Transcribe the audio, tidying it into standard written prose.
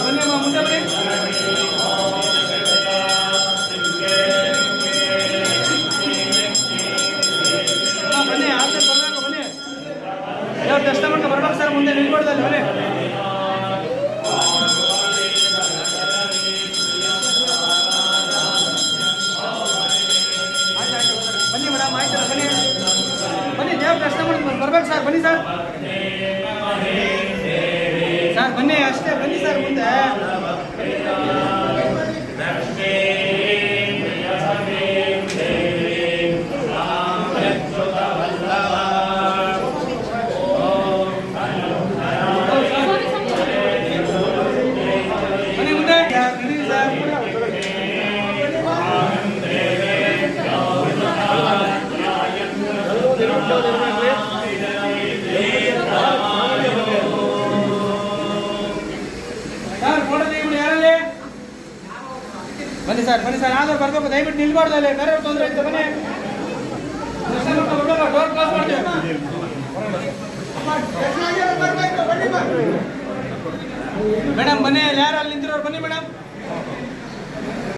ಬನ್ನಿ ಅಮ್ಮ ಮುಂದೆ ಬನ್ನಿ. ಬನ್ನಿ ಆಚೆ ಬರಬೇಕು ಬನ್ನಿ. ಯಾವ ದರ್ಶನ ಮಾಡ್ಕೊಂಡು ಬರ್ಬೇಕು ಸರ್, ಮುಂದೆ ನಿಲ್ಕೊಡ್ದಲ್ಲಿ ಬನ್ನಿ. ಬನ್ನಿ ಮೇಡಮ್ ಆಯ್ತಲ್ಲ ಬನ್ನಿ ಬನ್ನಿ, ದೇವ್ರ ದರ್ಶನ ಮಾಡ್ಕೊಂಡು ಬರ್ಬೇಕು ಸರ್. ಬನ್ನಿ ಸರ್, ಸರ್ ಬನ್ನಿ ಅಷ್ಟೇ ಬನ್ನಿ ಸರ್ ಮುಂದೆ. ಬನ್ನಿ ಮುಂದೆ ಬನ್ನಿ ಸರ್, ಬನ್ನಿ ಸರ್. ಆದರೂ ಬರ್ಬೇಕು, ದಯವಿಟ್ಟು ನಿಲ್ಬಾರ್ದು ಅಲ್ಲಿ, ಬೇರೆ ತೊಂದರೆ ಇತ್ತು. ಬನ್ನಿ ಡೋರ್ ಕ್ಲೋಸ್ ಮಾಡ್ತೀವಿ ಮೇಡಮ್. ಬನ್ನಿ, ಯಾರು ಅಲ್ಲಿ ನಿಂತಿರೋರು ಬನ್ನಿ ಮೇಡಮ್.